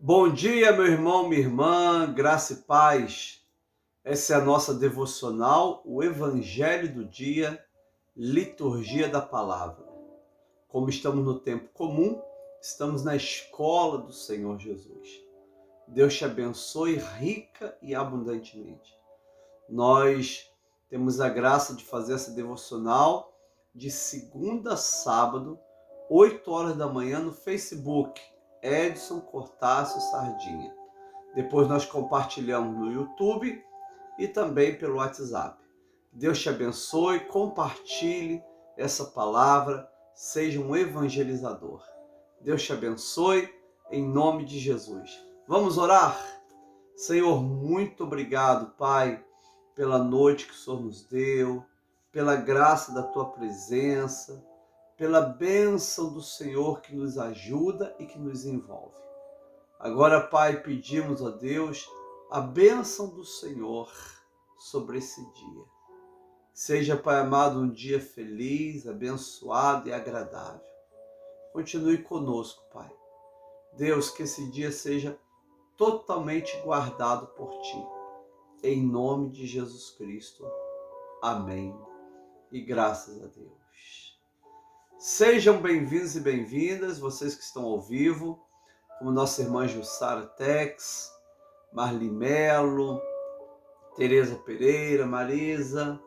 Bom dia, meu irmão, minha irmã, graça e paz. Essa é a nossa devocional, o Evangelho do Dia, Liturgia da Palavra. Como estamos no tempo comum, estamos na escola do Senhor Jesus. Deus te abençoe rica e abundantemente. Nós temos a graça de fazer essa devocional de segunda a sábado, 8 horas da manhã no Facebook, Edson Cortácio Sardinha. Depois nós compartilhamos no YouTube e também pelo WhatsApp. Deus te abençoe, compartilhe essa palavra, seja um evangelizador. Deus te abençoe, em nome de Jesus. Vamos orar? Senhor, muito obrigado, Pai, pela noite que o Senhor nos deu, pela graça da Tua presença, pela bênção do Senhor que nos ajuda e que nos envolve. Agora, Pai, pedimos a Deus a bênção do Senhor sobre esse dia. Seja, Pai amado, um dia feliz, abençoado e agradável. Continue conosco, Pai. Deus, que esse dia seja totalmente guardado por Ti. Em nome de Jesus Cristo. Amém. E graças a Deus. Sejam bem-vindos e bem-vindas, vocês que estão ao vivo, como nossa irmã Jussara Tex, Marli Melo, Tereza Pereira, Marisa,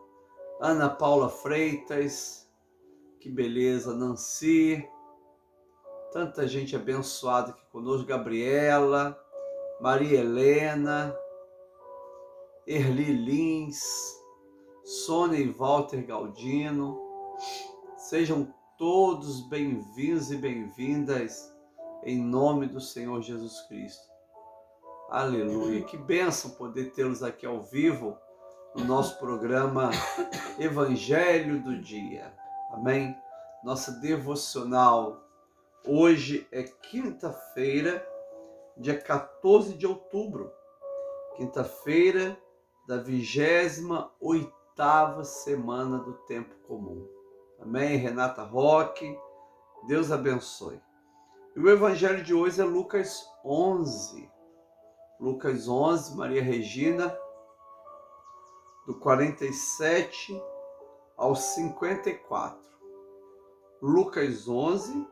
Ana Paula Freitas, que beleza, Nancy, tanta gente abençoada aqui conosco, Gabriela, Maria Helena, Erli Lins, Sônia e Walter Galdino, sejam todos bem-vindos e bem-vindas em nome do Senhor Jesus Cristo. Aleluia, que bênção poder tê-los aqui ao vivo no nosso programa Evangelho do Dia. Amém? Nossa devocional. Hoje é quinta-feira, dia 14 de outubro, quinta-feira da 28ª semana do tempo comum. Amém? Renata Roque, Deus abençoe. E o evangelho de hoje é Lucas 11. Lucas 11, Maria Regina, do 47 ao 54. Lucas 11,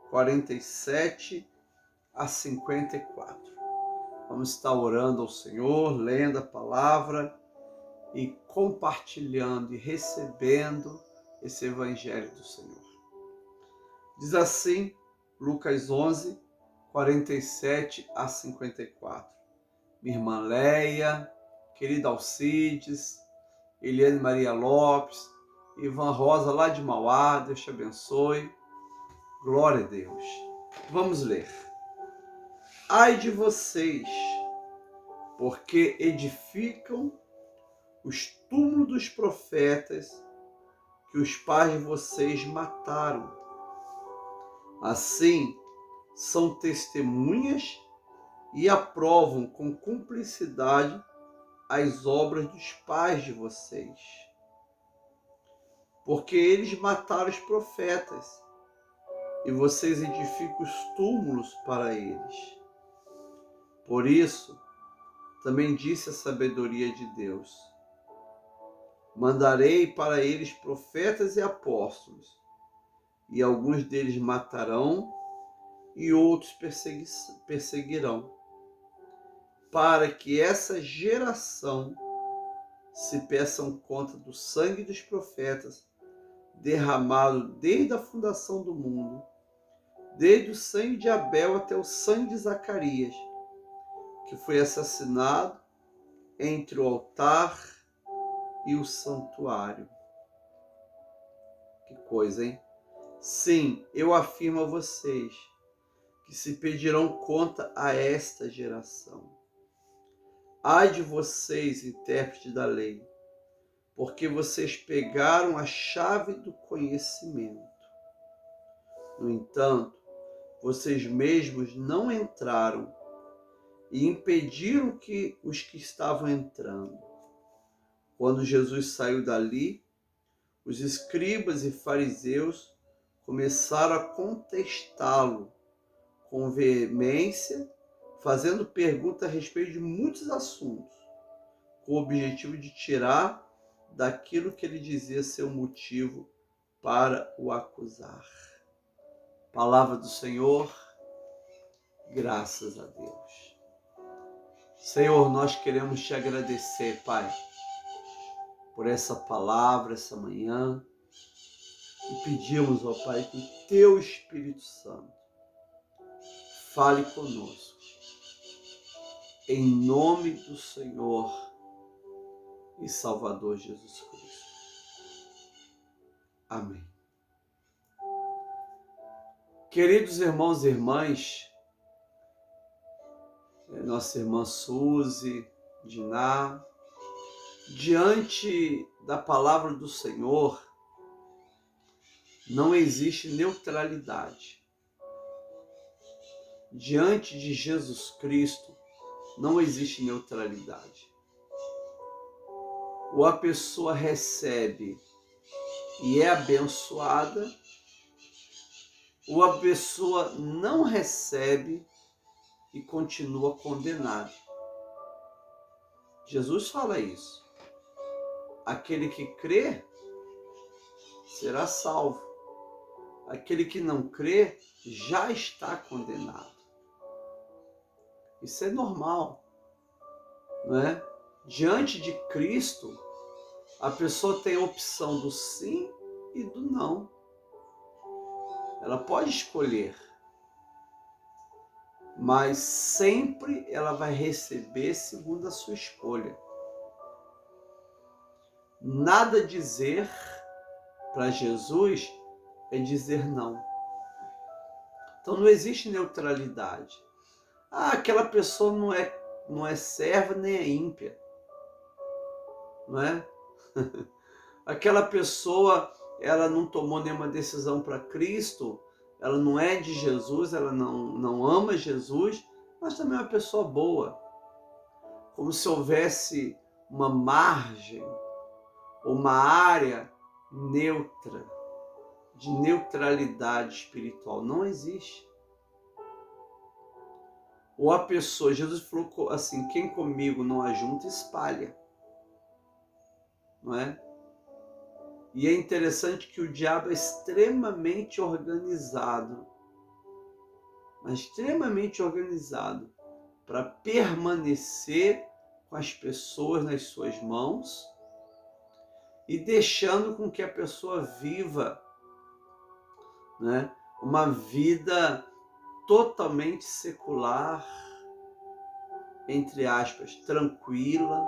47 a 54. Vamos estar orando ao Senhor, lendo a palavra e compartilhando e recebendo esse evangelho do Senhor. Diz assim, Lucas 11, 47 a 54. Minha irmã Leia, querida Alcides, Eliane Maria Lopes, Ivan Rosa lá de Mauá, Deus te abençoe. Glória a Deus. Vamos ler. Ai de vocês, porque edificam os túmulos dos profetas que os pais de vocês mataram. Assim, são testemunhas e aprovam com cumplicidade as obras dos pais de vocês. Porque eles mataram os profetas e vocês edificam os túmulos para eles. Por isso, também disse a sabedoria de Deus: mandarei para eles profetas e apóstolos, e alguns deles matarão e outros perseguirão, para que essa geração se peçam conta do sangue dos profetas derramado desde a fundação do mundo, desde o sangue de Abel até o sangue de Zacarias, que foi assassinado entre o altar e o santuário. Que coisa, hein? Sim, eu afirmo a vocês que se pedirão conta a esta geração. Ai de vocês, intérpretes da lei, porque vocês pegaram a chave do conhecimento. No entanto, vocês mesmos não entraram e impediram que os que estavam entrando. Quando Jesus saiu dali, os escribas e fariseus começaram a contestá-lo com veemência, fazendo perguntas a respeito de muitos assuntos, com o objetivo de tirar daquilo que ele dizia ser o motivo para o acusar. Palavra do Senhor, graças a Deus. Senhor, nós queremos te agradecer, Pai, por essa palavra, essa manhã, e pedimos, ó Pai, que o Teu Espírito Santo fale conosco, em nome do Senhor e Salvador Jesus Cristo. Amém. Queridos irmãos e irmãs, nossa irmã Suzy, Diná, diante da palavra do Senhor, não existe neutralidade. Diante de Jesus Cristo, não existe neutralidade. Ou a pessoa recebe e é abençoada, ou a pessoa não recebe e continua condenada. Jesus fala isso. Aquele que crê será salvo. Aquele que não crê já está condenado. Isso é normal, não é? Diante de Cristo, a pessoa tem a opção do sim e do não. Ela pode escolher, mas sempre ela vai receber segundo a sua escolha. Nada dizer para Jesus é dizer não. Então não existe neutralidade. Aquela pessoa não é serva nem é ímpia, não é? Aquela pessoa, ela não tomou nenhuma decisão para Cristo, ela não é de Jesus, ela não ama Jesus, mas também é uma pessoa boa. Como se houvesse uma margem, uma área neutra, de neutralidade espiritual. Não existe. Ou a pessoa, Jesus falou assim, quem comigo não ajunta, espalha. Não é? E é interessante que o diabo é extremamente organizado, mas extremamente organizado para permanecer com as pessoas nas suas mãos e deixando com que a pessoa viva, né, uma vida totalmente secular, entre aspas, tranquila,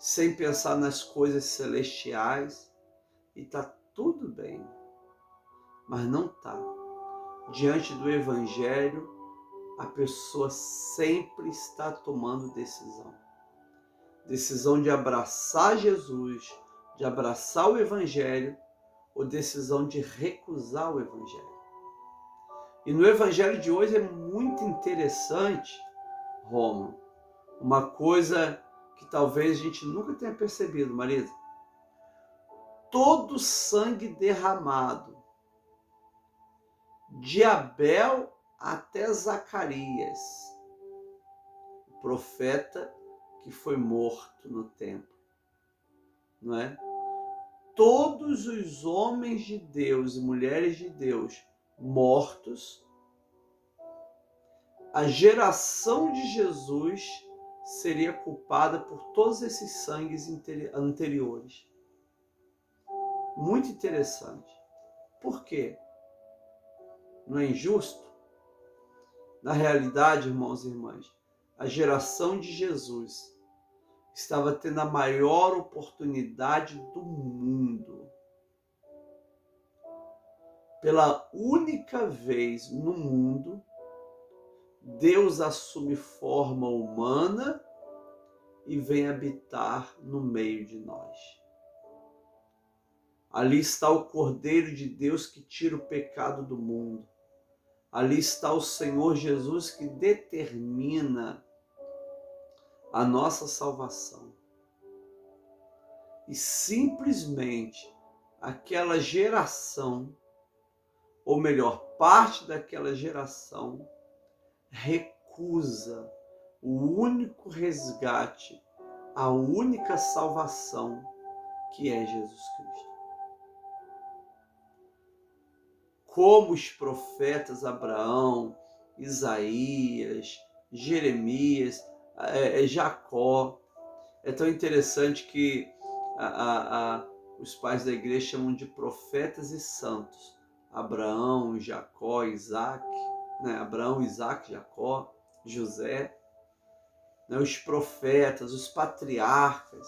sem pensar nas coisas celestiais, e está tudo bem, mas não está. Diante do Evangelho, a pessoa sempre está tomando decisão. Decisão de abraçar Jesus, de abraçar o Evangelho, ou decisão de recusar o Evangelho. E no Evangelho de hoje é muito interessante, Rômulo, uma coisa que talvez a gente nunca tenha percebido, Marisa. Todo o sangue derramado, de Abel até Zacarias, o profeta que foi morto no templo, não é? Todos os homens de Deus e mulheres de Deus mortos, a geração de Jesus seria culpada por todos esses sangues anteriores. Muito interessante. Por quê? Não é injusto? Na realidade, irmãos e irmãs, a geração de Jesus estava tendo a maior oportunidade do mundo. Pela única vez no mundo, Deus assume forma humana e vem habitar no meio de nós. Ali está o Cordeiro de Deus que tira o pecado do mundo. Ali está o Senhor Jesus que determina a nossa salvação. E simplesmente aquela geração, ou melhor, parte daquela geração, recusa o único resgate, a única salvação que é Jesus Cristo. Como os profetas Abraão, Isaías, Jeremias, Jacó. É tão interessante que os pais da igreja chamam de profetas e santos. Abraão, Jacó, Isaac, né? Abraão, Isaac, Jacó, José, né? Os profetas, os patriarcas,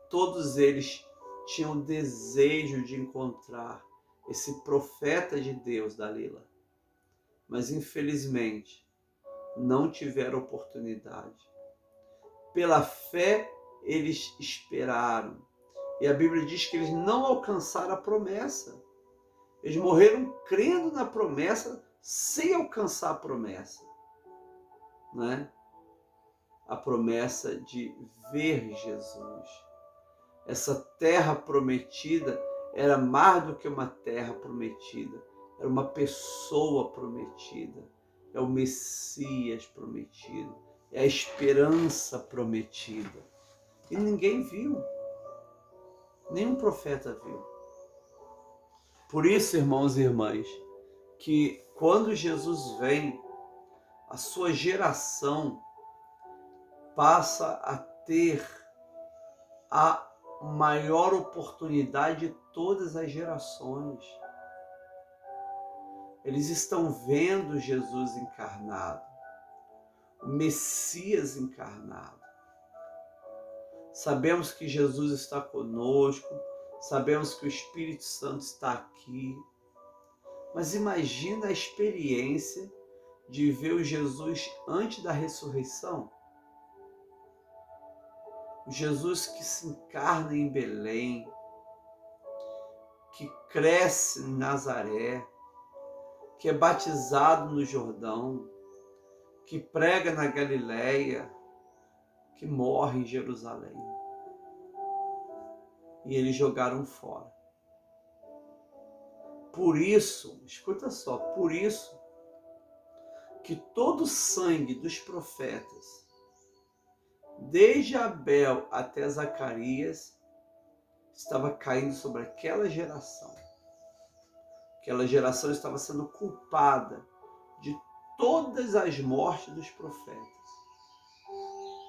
todos eles tinham o desejo de encontrar esse profeta de Deus, Dalila. Mas infelizmente não tiveram oportunidade. Pela fé eles esperaram. E a Bíblia diz que eles não alcançaram a promessa. Eles morreram crendo na promessa sem alcançar a promessa, né? A promessa de ver Jesus. Essa terra prometida era mais do que uma terra prometida. Era uma pessoa prometida. É o Messias prometido. É a esperança prometida. E ninguém viu. Nenhum profeta viu. Por isso, irmãos e irmãs, que quando Jesus vem, a sua geração passa a ter a maior oportunidade de todas as gerações. Eles estão vendo Jesus encarnado, o Messias encarnado. Sabemos que Jesus está conosco, sabemos que o Espírito Santo está aqui. Mas imagina a experiência de ver o Jesus antes da ressurreição. O Jesus que se encarna em Belém, que cresce em Nazaré, que é batizado no Jordão, que prega na Galileia, que morre em Jerusalém. E eles jogaram fora. Por isso, escuta só, por isso que todo o sangue dos profetas, desde Abel até Zacarias, estava caindo sobre aquela geração. Aquela geração estava sendo culpada de todas as mortes dos profetas.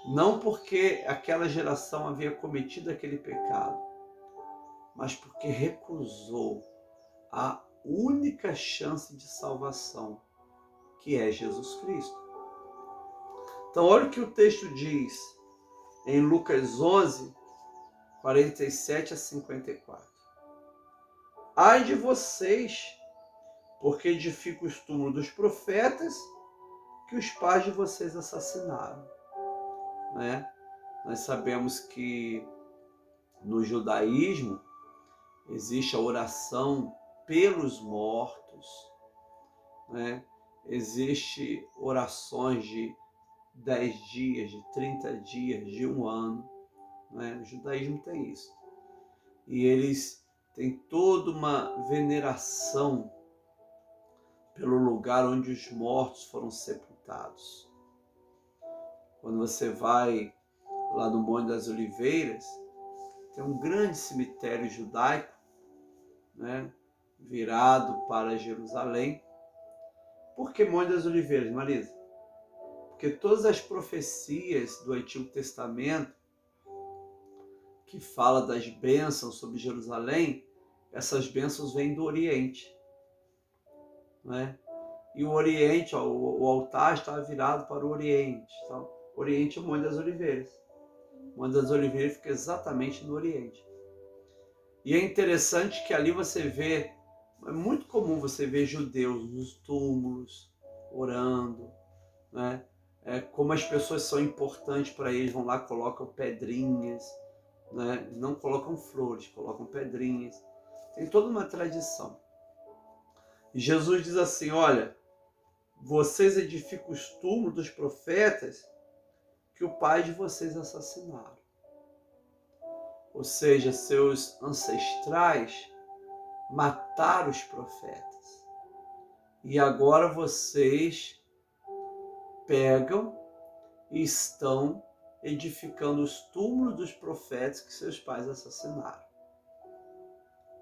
Não porque aquela geração havia cometido aquele pecado, mas porque recusou a única chance de salvação, que é Jesus Cristo. Então, olha o que o texto diz em Lucas 11, 47 a 54. Ai de vocês, porque edificam os túmulos dos profetas que os pais de vocês assassinaram. Né? Nós sabemos que no judaísmo existe a oração pelos mortos, né? Existe orações de 10 dias, de 30 dias, de 1 ano, né? O judaísmo tem isso. E eles têm toda uma veneração pelo lugar onde os mortos foram sepultados. Quando você vai lá no Monte das Oliveiras, tem um grande cemitério judaico, né, virado para Jerusalém. Por que Monte das Oliveiras, Marisa? Porque todas as profecias do Antigo Testamento que fala das bênçãos sobre Jerusalém, essas bênçãos vêm do Oriente, né? E o Oriente, ó, o altar estava virado para o Oriente. Então, o Oriente é o Monte das Oliveiras. O Monte das Oliveiras fica exatamente no Oriente. E é interessante que ali você vê, é muito comum você ver judeus nos túmulos, orando, né? Como as pessoas são importantes para eles, vão lá, colocam pedrinhas, né? Não colocam flores, colocam pedrinhas. Tem toda uma tradição. E Jesus diz assim, olha, vocês edificam os túmulos dos profetas que o pai de vocês assassinaram. Ou seja, seus ancestrais mataram os profetas. E agora vocês pegam e estão edificando os túmulos dos profetas que seus pais assassinaram.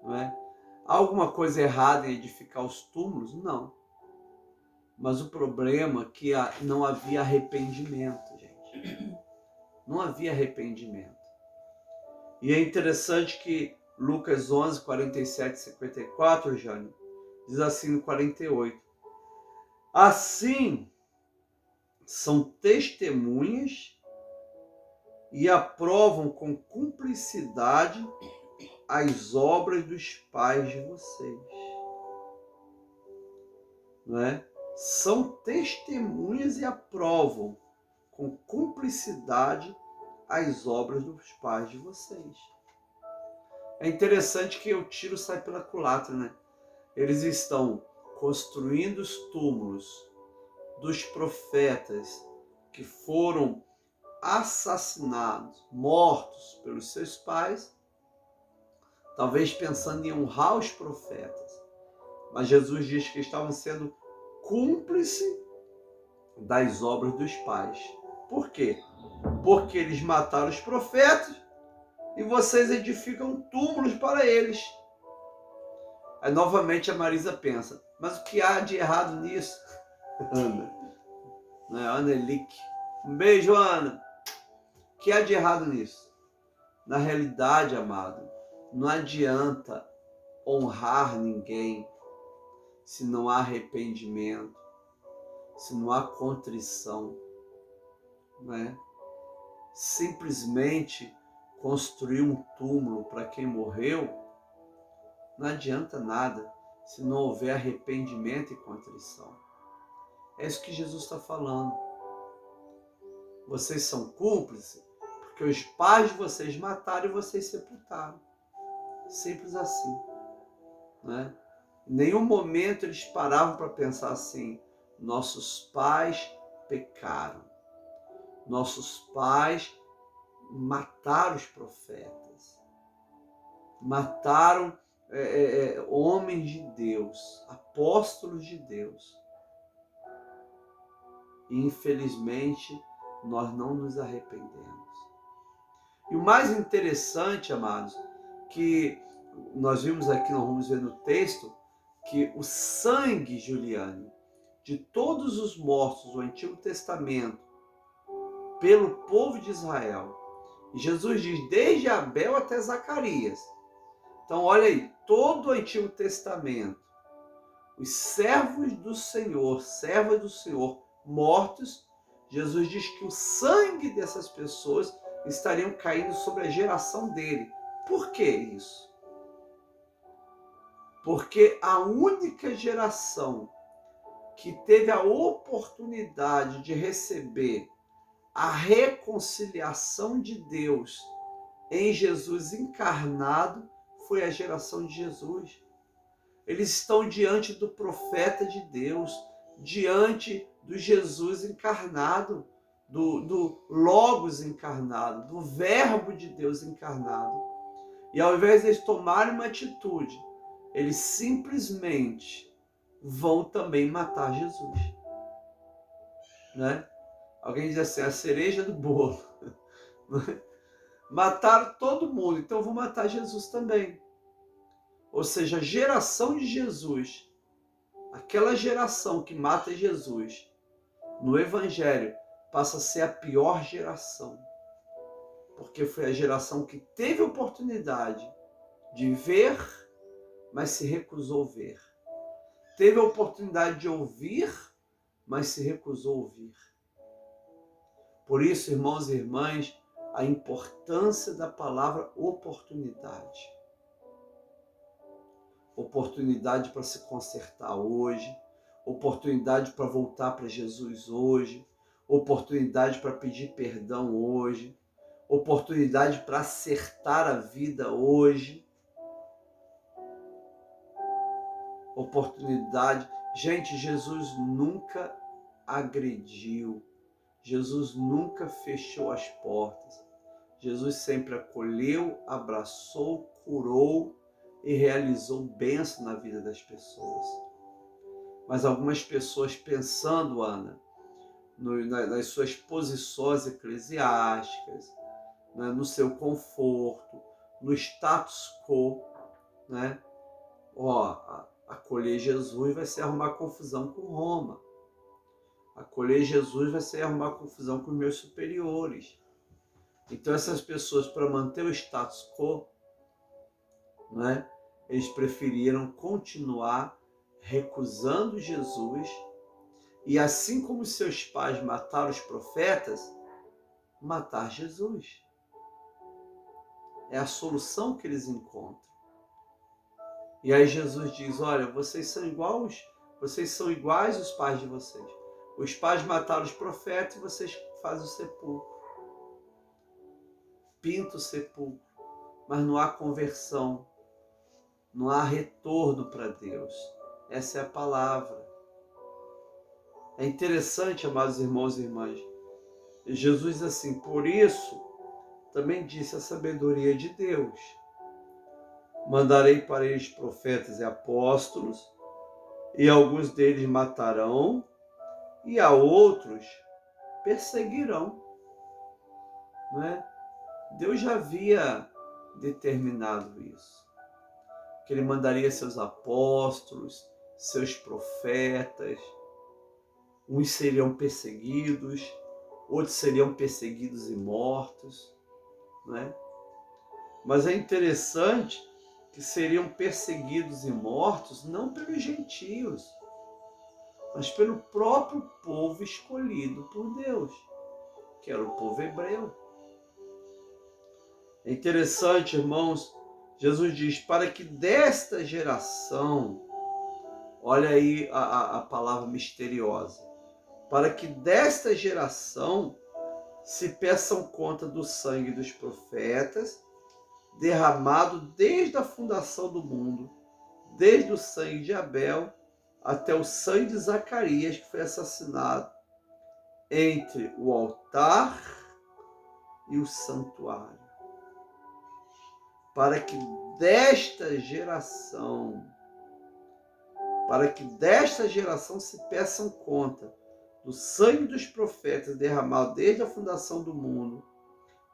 Não é? Há alguma coisa errada em edificar os túmulos? Não. Mas o problema é que não havia arrependimento, gente. Não havia arrependimento. E é interessante que Lucas 11, 47 e 54, Jânio, diz assim no 48. Assim, são testemunhas e aprovam com cumplicidade as obras dos pais de vocês. Não é? São testemunhas e aprovam com cumplicidade as obras dos pais de vocês. É interessante que o tiro sai pela culatra, né? Eles estão construindo os túmulos dos profetas que foram assassinados, mortos pelos seus pais, talvez pensando em honrar os profetas. Mas Jesus diz que estavam sendo cúmplices das obras dos pais. Por quê? Porque eles mataram os profetas e vocês edificam túmulos para eles. Aí novamente a Marisa pensa, mas o que há de errado nisso? Ana. Não é? Ana Elick. Um beijo, Ana. O que há de errado nisso? Na realidade, amado, não adianta honrar ninguém se não há arrependimento, se não há contrição. Não é? Simplesmente construir um túmulo para quem morreu não adianta nada se não houver arrependimento e contrição. É isso que Jesus está falando. Vocês são cúmplices porque os pais de vocês mataram e vocês sepultaram. Simples assim. Né? Em nenhum momento eles paravam para pensar assim, nossos pais pecaram. Nossos pais mataram os profetas. Mataram homens de Deus, apóstolos de Deus. E infelizmente nós não nos arrependemos. E o mais interessante, amados, que nós vimos aqui, nós vamos ver no texto, que o sangue, Juliane, de todos os mortos do Antigo Testamento pelo povo de Israel, e Jesus diz desde Abel até Zacarias. Então olha aí, todo o Antigo Testamento, os servos do Senhor, servas do Senhor mortos, Jesus diz que o sangue dessas pessoas estariam caindo sobre a geração dele. Por que isso? Porque a única geração que teve a oportunidade de receber a reconciliação de Deus em Jesus encarnado foi a geração de Jesus. Eles estão diante do profeta de Deus, diante do Jesus encarnado, do Logos encarnado, do Verbo de Deus encarnado. E ao invés de eles tomarem uma atitude, eles simplesmente vão também matar Jesus. Né? Alguém diz assim, a cereja do bolo. Mataram todo mundo, então eu vou matar Jesus também. Ou seja, a geração de Jesus, aquela geração que mata Jesus, no Evangelho, passa a ser a pior geração. Porque foi a geração que teve oportunidade de ver, mas se recusou a ver. Teve a oportunidade de ouvir, mas se recusou a ouvir. Por isso, irmãos e irmãs, a importância da palavra oportunidade. Oportunidade para se consertar hoje, oportunidade para voltar para Jesus hoje, oportunidade para pedir perdão hoje, oportunidade para acertar a vida hoje, oportunidade. Gente, Jesus nunca agrediu, Jesus nunca fechou as portas, Jesus sempre acolheu, abraçou, curou e realizou bênção na vida das pessoas. Mas algumas pessoas pensando, Ana, nas suas posições eclesiásticas, né, no seu conforto, no status quo, né? Acolher Jesus vai ser arrumar confusão com Roma. Acolher Jesus vai ser arrumar confusão com os meus superiores. Então essas pessoas, para manter o status quo, né, eles preferiram continuar recusando Jesus, e assim como seus pais mataram os profetas, matar Jesus. É a solução que eles encontram. E aí Jesus diz, olha, vocês são iguais aos pais de vocês. Os pais mataram os profetas e vocês fazem o sepulcro. Pintam o sepulcro, mas não há conversão, não há retorno para Deus. Essa é a palavra. É interessante, amados irmãos e irmãs, Jesus diz assim, por isso também disse a sabedoria de Deus. Mandarei para eles profetas e apóstolos, e alguns deles matarão, e a outros perseguirão. Não é? Deus já havia determinado isso, que ele mandaria seus apóstolos, seus profetas, uns seriam perseguidos, outros seriam perseguidos e mortos, não é? Mas é interessante que seriam perseguidos e mortos não pelos gentios, mas pelo próprio povo escolhido por Deus, que era o povo hebreu. É interessante, irmãos, Jesus diz, para que desta geração, olha aí a palavra misteriosa, para que desta geração se peçam conta do sangue dos profetas, derramado desde a fundação do mundo, desde o sangue de Abel até o sangue de Zacarias, que foi assassinado entre o altar e o santuário. Para que desta geração se peçam conta do sangue dos profetas derramado desde a fundação do mundo,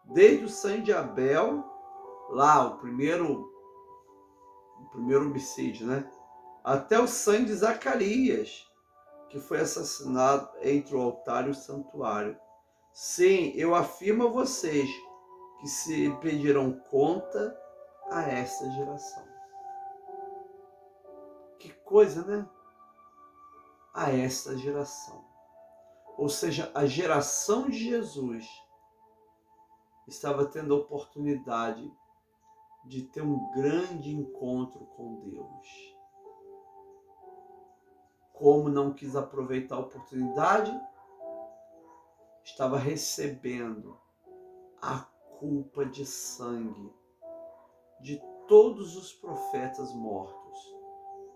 desde o sangue de Abel, lá o primeiro homicídio, né? Até o sangue de Zacarias, que foi assassinado entre o altar e o santuário. Sim, eu afirmo a vocês que se pedirão conta a essa geração. Que coisa, né? A essa geração. Ou seja, a geração de Jesus estava tendo a oportunidade de ter um grande encontro com Deus. Como não quis aproveitar a oportunidade, estava recebendo a culpa de sangue de todos os profetas mortos,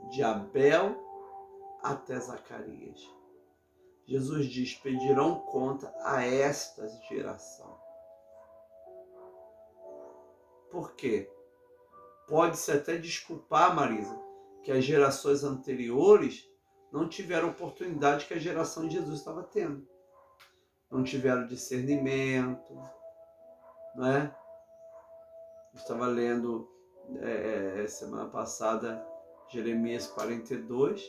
de Abel até Zacarias. Jesus diz, pedirão conta a esta geração. Por quê? Pode-se até desculpar, Marisa, que as gerações anteriores não tiveram a oportunidade que a geração de Jesus estava tendo. Não tiveram discernimento, não é? Estava lendo semana passada Jeremias 42,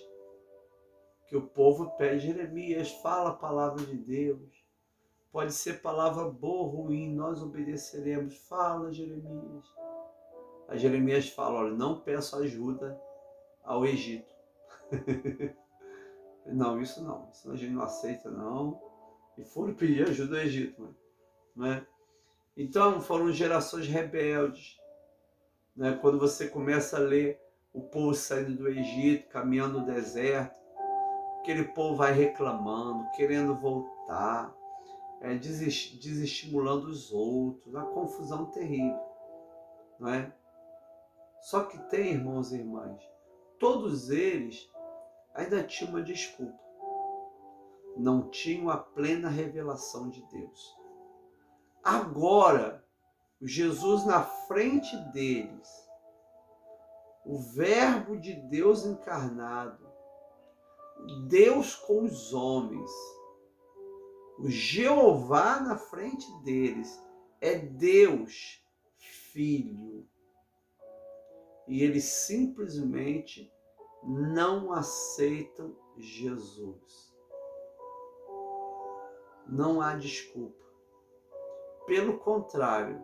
que o povo pede, Jeremias, fala a palavra de Deus. Pode ser palavra boa ou ruim, nós obedeceremos. Fala, Jeremias. A Jeremias fala, olha, não peço ajuda ao Egito. Não, isso a gente não aceita, não. E foram pedir ajuda ao Egito, não é? Então, foram gerações rebeldes. Né? Quando você começa a ler o povo saindo do Egito, caminhando no deserto, aquele povo vai reclamando, querendo voltar, desestimulando os outros, uma confusão terrível. Não é? Só que tem, irmãos e irmãs, todos eles ainda tinham uma desculpa. Não tinham a plena revelação de Deus. Agora, Jesus na frente deles, o Verbo de Deus encarnado, Deus com os homens, O Jeová na frente deles é Deus, Filho. E eles simplesmente não aceitam Jesus. Não há desculpa. Pelo contrário,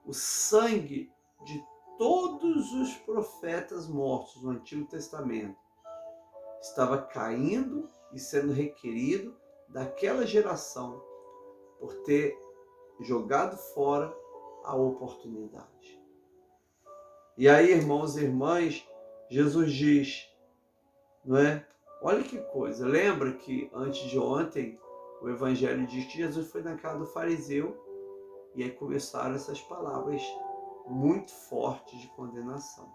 o sangue de todos os profetas mortos no Antigo Testamento estava caindo e sendo requerido daquela geração por ter jogado fora a oportunidade. E aí, irmãos e irmãs, Jesus diz, não é? Olha que coisa, lembra que antes de ontem o Evangelho diz que Jesus foi na casa do fariseu e aí começaram essas palavras muito fortes de condenação.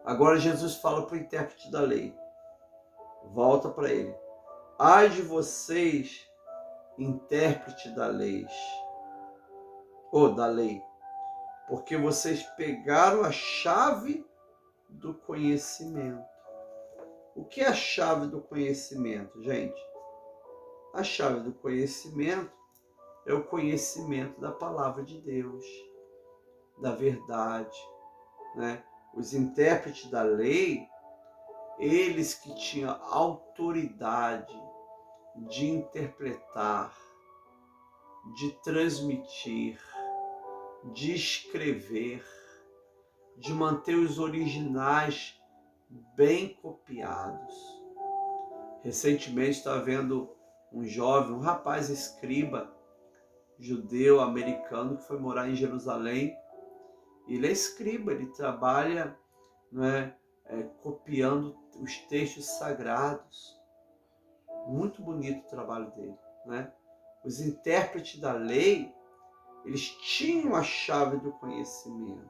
Agora Jesus fala para o intérprete da lei, volta para ele. Ai de vocês, intérprete da lei, porque vocês pegaram a chave do conhecimento. O que é a chave do conhecimento, gente? A chave do conhecimento é o conhecimento da palavra de Deus, da verdade, né? Os intérpretes da lei, eles que tinham autoridade de interpretar, de transmitir, de escrever, de manter os originais bem copiados. Recentemente estava vendo um jovem, um rapaz escriba, judeu, americano, que foi morar em Jerusalém. Ele é escriba, ele trabalha, não é, copiando os textos sagrados. Muito bonito o trabalho dele, né? Os intérpretes da lei, eles tinham a chave do conhecimento.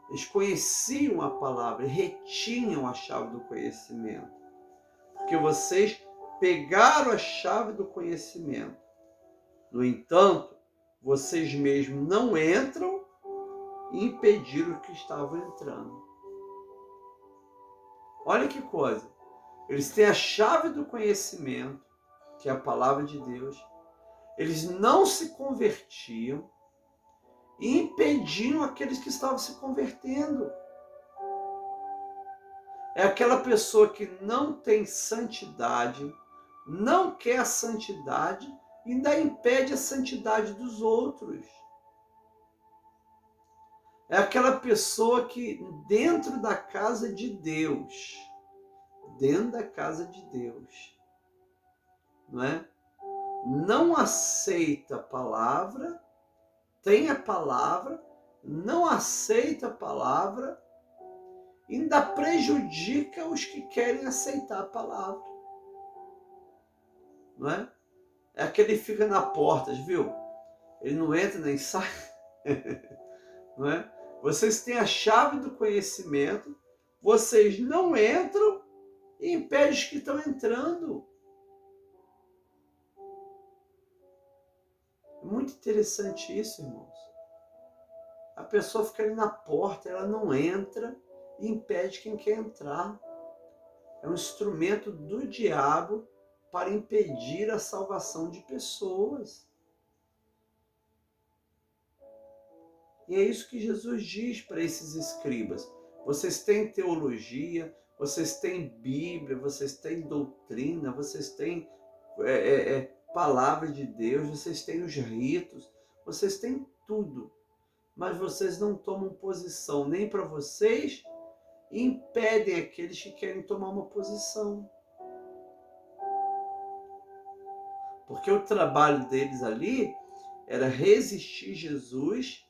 Eles conheciam a palavra, retinham a chave do conhecimento. Porque vocês pegaram a chave do conhecimento. No entanto, vocês mesmos não entram e impediram que estavam entrando. Olha que coisa. Eles têm a chave do conhecimento, que é a palavra de Deus. Eles não se convertiam e impediam aqueles que estavam se convertendo. É aquela pessoa que não tem santidade, não quer a santidade e ainda impede a santidade dos outros. É aquela pessoa que dentro da casa de Deus, não é? Não aceita a palavra, tem a palavra, não aceita a palavra, ainda prejudica os que querem aceitar a palavra. Não é? É aquele que fica na porta, viu? Ele não entra nem sai. Não é? Vocês têm a chave do conhecimento, vocês não entram e impedem os que estão entrando. É muito interessante isso, irmãos. A pessoa fica ali na porta, ela não entra e impede quem quer entrar. É um instrumento do diabo para impedir a salvação de pessoas. E é isso que Jesus diz para esses escribas. Vocês têm teologia, vocês têm Bíblia, vocês têm doutrina, vocês têm palavra de Deus, vocês têm os ritos, vocês têm tudo. Mas vocês não tomam posição nem para vocês e impedem aqueles que querem tomar uma posição. Porque o trabalho deles ali era resistir Jesus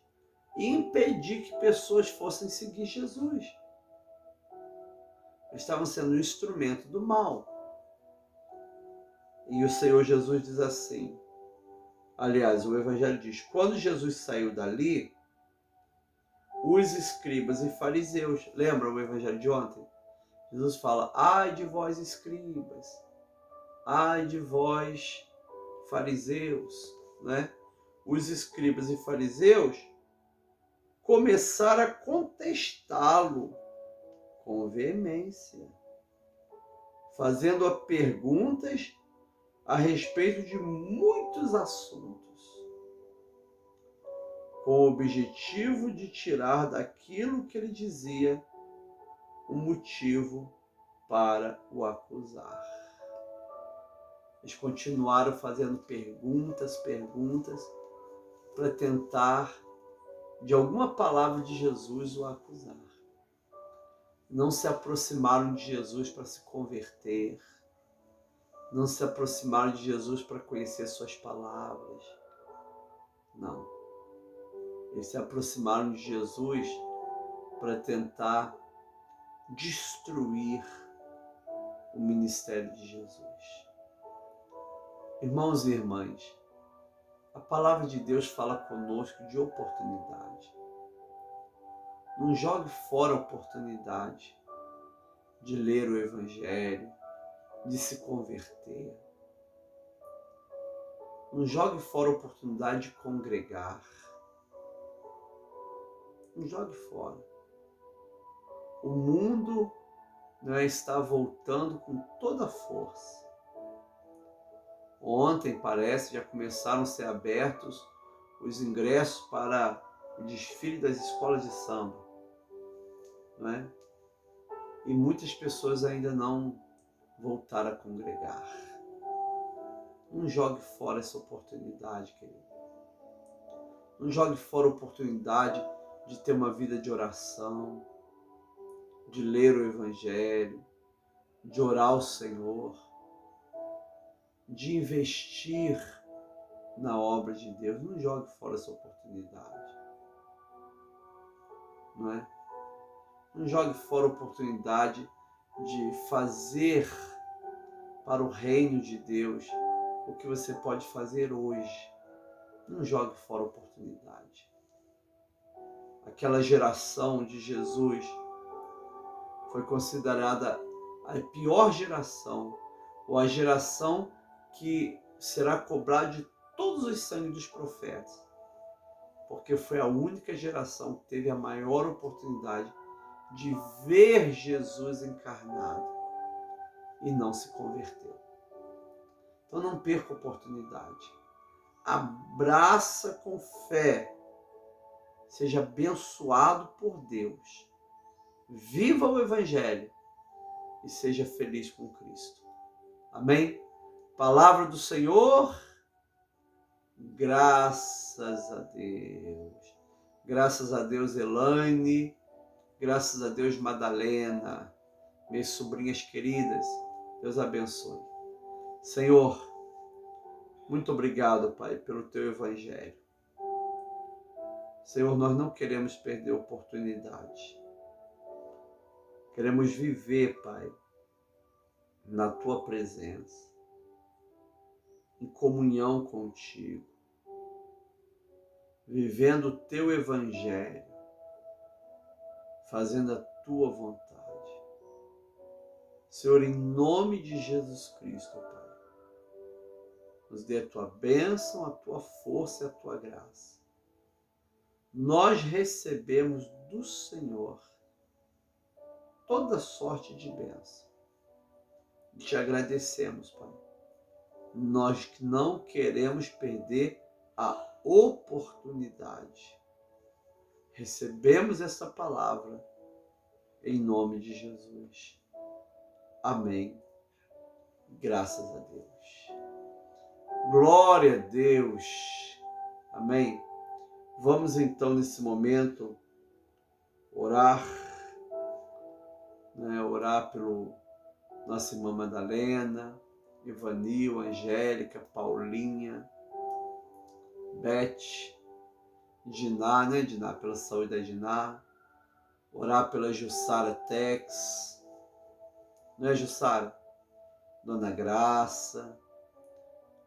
e impedir que pessoas fossem seguir Jesus. Eles estavam sendo um instrumento do mal. E o Senhor Jesus diz assim, aliás, o Evangelho diz, quando Jesus saiu dali, os escribas e fariseus, lembra o Evangelho de ontem? Jesus fala, ai de vós escribas, ai de vós fariseus, né? Os escribas e fariseus começaram a contestá-lo com veemência, fazendo-a perguntas a respeito de muitos assuntos, com o objetivo de tirar daquilo que ele dizia um motivo para o acusar. Eles continuaram fazendo perguntas, para tentar, de alguma palavra de Jesus, o acusar. Não se aproximaram de Jesus para se converter, não se aproximaram de Jesus para conhecer suas palavras. Não. Eles se aproximaram de Jesus para tentar destruir o ministério de Jesus. Irmãos e irmãs, a palavra de Deus fala conosco de oportunidade. Não jogue fora a oportunidade de ler o Evangelho, de se converter. Não jogue fora a oportunidade de congregar. Não jogue fora. O mundo está voltando com toda a força. Ontem, parece, já começaram a ser abertos os ingressos para o desfile das escolas de samba. Não é? E muitas pessoas ainda não voltaram a congregar. Não jogue fora essa oportunidade, querido. Não jogue fora a oportunidade de ter uma vida de oração, de ler o Evangelho, de orar ao Senhor, de investir na obra de Deus. Não jogue fora essa oportunidade. Não é? Não jogue fora a oportunidade de fazer para o reino de Deus o que você pode fazer hoje. Não jogue fora a oportunidade. Aquela geração de Jesus foi considerada a pior geração, ou a geração que será cobrada de todos os sangues dos profetas, porque foi a única geração que teve a maior oportunidade de ver Jesus encarnado e não se converteu. Então não perca a oportunidade. Abraça com fé. Seja abençoado por Deus. Viva o Evangelho e seja feliz com Cristo. Amém? Palavra do Senhor. Graças a Deus. Graças a Deus, Elaine. Graças a Deus, Madalena. Minhas sobrinhas queridas. Deus abençoe. Senhor, muito obrigado, Pai, pelo Teu Evangelho. Senhor, nós não queremos perder a oportunidade. Queremos viver, Pai, na Tua presença, em comunhão contigo, vivendo o Teu Evangelho, fazendo a Tua vontade. Senhor, em nome de Jesus Cristo, Pai, nos dê a Tua bênção, a Tua força e a Tua graça. Nós recebemos do Senhor toda sorte de bênção. E te agradecemos, Pai. Nós não queremos perder a oportunidade. Recebemos essa palavra em nome de Jesus. Amém. Graças a Deus. Glória a Deus. Amém. Vamos então nesse momento orar, orar pelo nossa irmã Madalena, Ivanil, Angélica, Paulinha, Beth, Diná, Diná, pela saúde da Diná, orar pela Jussara Tex, Jussara? Dona Graça,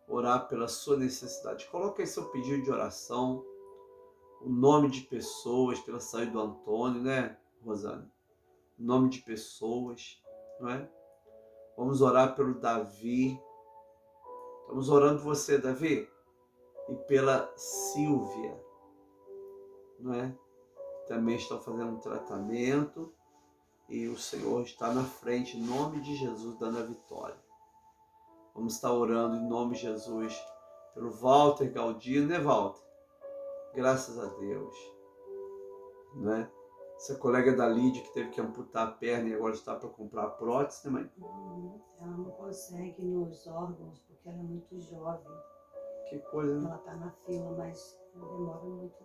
orar pela sua necessidade. Coloque aí seu pedido de oração, o nome de pessoas, pela saúde do Antônio, Rosana? O nome de pessoas, não é? Vamos orar pelo Davi. Estamos orando por você, Davi. E pela Silvia, não é? Também estão fazendo um tratamento e o Senhor está na frente, em nome de Jesus, dando a vitória. Vamos estar orando em nome de Jesus pelo Walter Galdino, né, Walter? Graças a Deus, né? Essa colega da Lídia que teve que amputar a perna e agora está para comprar a prótese, né, mãe? Ela não consegue nos órgãos porque ela é muito jovem. Que coisa, né? Ela está na fila, mas demora muito.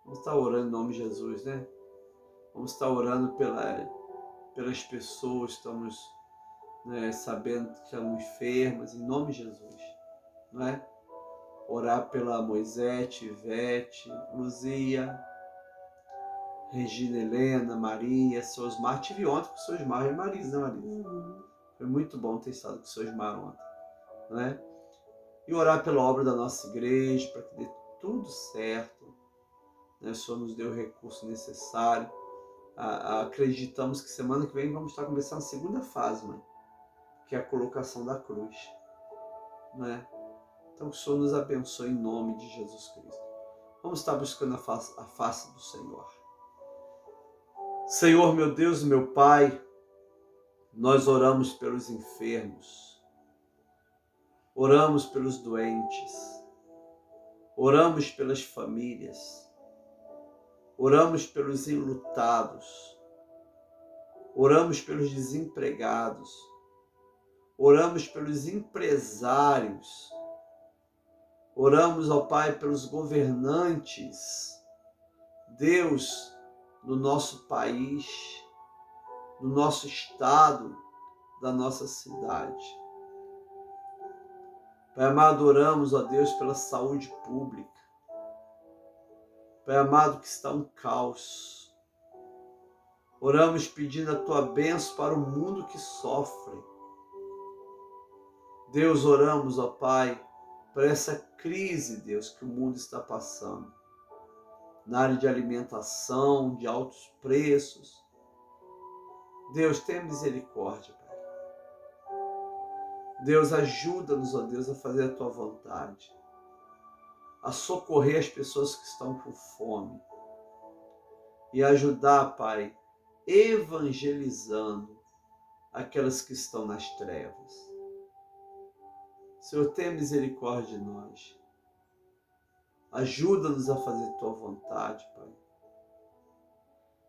Vamos estar orando em nome de Jesus, né? Vamos estar orando pelas pessoas, estamos, né, sabendo que estamos enfermas, em nome de Jesus, não é? Orar pela Moisete, Ivete, Luzia, Regina Helena, Maria, seu Osmar. Tive ontem com o seu Osmar e Marisa, né, Marisa? Foi muito bom ter estado com o seu Osmar ontem, né? E orar pela obra da nossa igreja, para que dê tudo certo, né? O Senhor nos deu o recurso necessário. Acreditamos que semana que vem vamos estar começando a segunda fase, mãe, que é a colocação da cruz, né? Então que o Senhor nos abençoe em nome de Jesus Cristo. Vamos estar buscando a face do Senhor. Senhor, meu Deus e meu Pai, nós oramos pelos enfermos, oramos pelos doentes, oramos pelas famílias, oramos pelos enlutados, oramos pelos desempregados, oramos pelos empresários, oramos, ó Pai, pelos governantes, Deus, no nosso país, no nosso estado, da nossa cidade. Pai amado, oramos, ó Deus, pela saúde pública. Pai amado, que está um caos. Oramos pedindo a tua bênção para o mundo que sofre. Deus, oramos, ó Pai, por essa crise, Deus, que o mundo está passando. Na área de alimentação, de altos preços. Deus, tenha misericórdia, Pai. Deus, ajuda-nos, ó Deus, a fazer a tua vontade. A socorrer as pessoas que estão com fome. E ajudar, Pai, evangelizando aquelas que estão nas trevas. Senhor, tenha misericórdia de nós. Ajuda-nos a fazer tua vontade, Pai.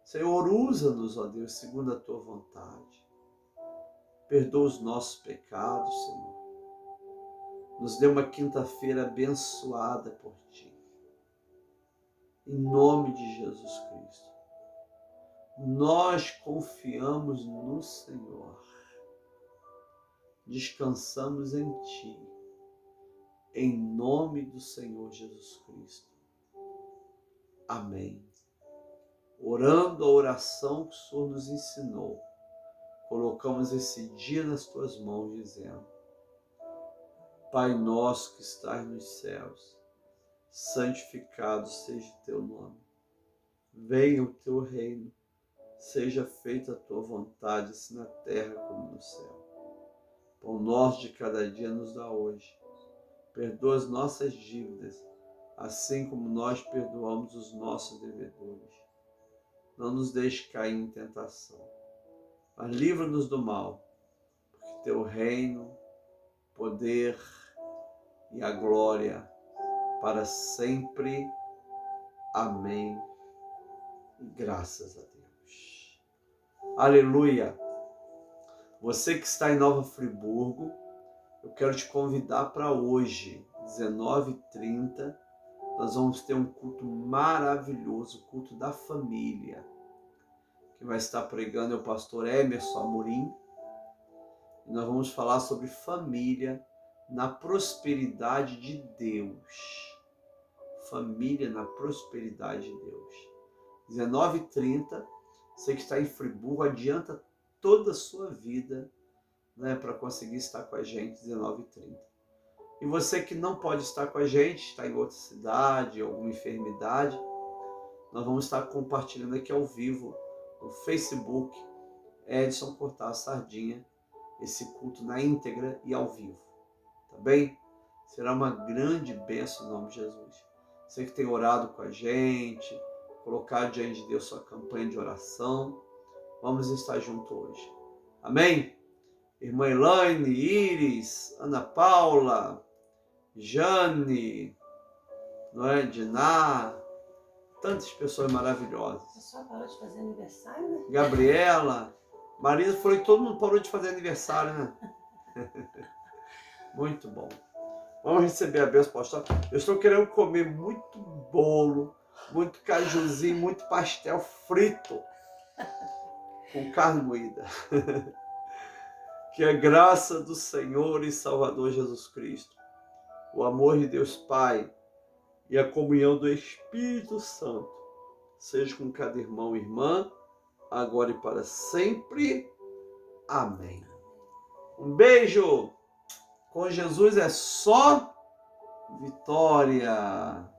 Senhor, usa-nos, ó Deus, segundo a tua vontade. Perdoa os nossos pecados, Senhor. Nos dê uma quinta-feira abençoada por Ti. Em nome de Jesus Cristo. Nós confiamos no Senhor. Descansamos em Ti. Em nome do Senhor Jesus Cristo. Amém. Orando a oração que o Senhor nos ensinou, colocamos esse dia nas Tuas mãos, dizendo: Pai nosso que estás nos céus, santificado seja o Teu nome. Venha o Teu reino, seja feita a Tua vontade, assim na terra como no céu. Pão nosso de cada dia nos dá hoje. Perdoa as nossas dívidas, assim como nós perdoamos os nossos devedores. Não nos deixe cair em tentação, mas livra-nos do mal, porque Teu reino, poder e a glória para sempre. Amém. E graças a Deus. Aleluia. Você que está em Nova Friburgo, eu quero te convidar para hoje, 19h30, nós vamos ter um culto maravilhoso, o culto da família. Quem vai estar pregando é o pastor Emerson Amorim. E nós vamos falar sobre família na prosperidade de Deus. Família na prosperidade de Deus. 19h30, você que está em Friburgo, adianta toda a sua vida, né, para conseguir estar com a gente, 19h30. E você que não pode estar com a gente, está em outra cidade, alguma enfermidade, nós vamos estar compartilhando aqui ao vivo no Facebook, Edson Cortar Sardinha, esse culto na íntegra e ao vivo. Tá bem? Será uma grande bênção em nome de Jesus. Você que tem orado com a gente, colocar diante de Deus sua campanha de oração, vamos estar juntos hoje. Amém? Irmã Elaine, Iris, Ana Paula, Jane, não é? Diná, tantas pessoas maravilhosas. A pessoa parou de fazer aniversário, né? Gabriela, Marisa, foi que todo mundo parou de fazer aniversário, né? Muito bom. Vamos receber a bênção, pastor. Eu estou querendo comer muito bolo, muito cajuzinho, muito pastel frito com carne moída. Que a graça do Senhor e Salvador Jesus Cristo, o amor de Deus Pai e a comunhão do Espírito Santo seja com cada irmão e irmã, agora e para sempre. Amém. Um beijo. Com Jesus é só vitória.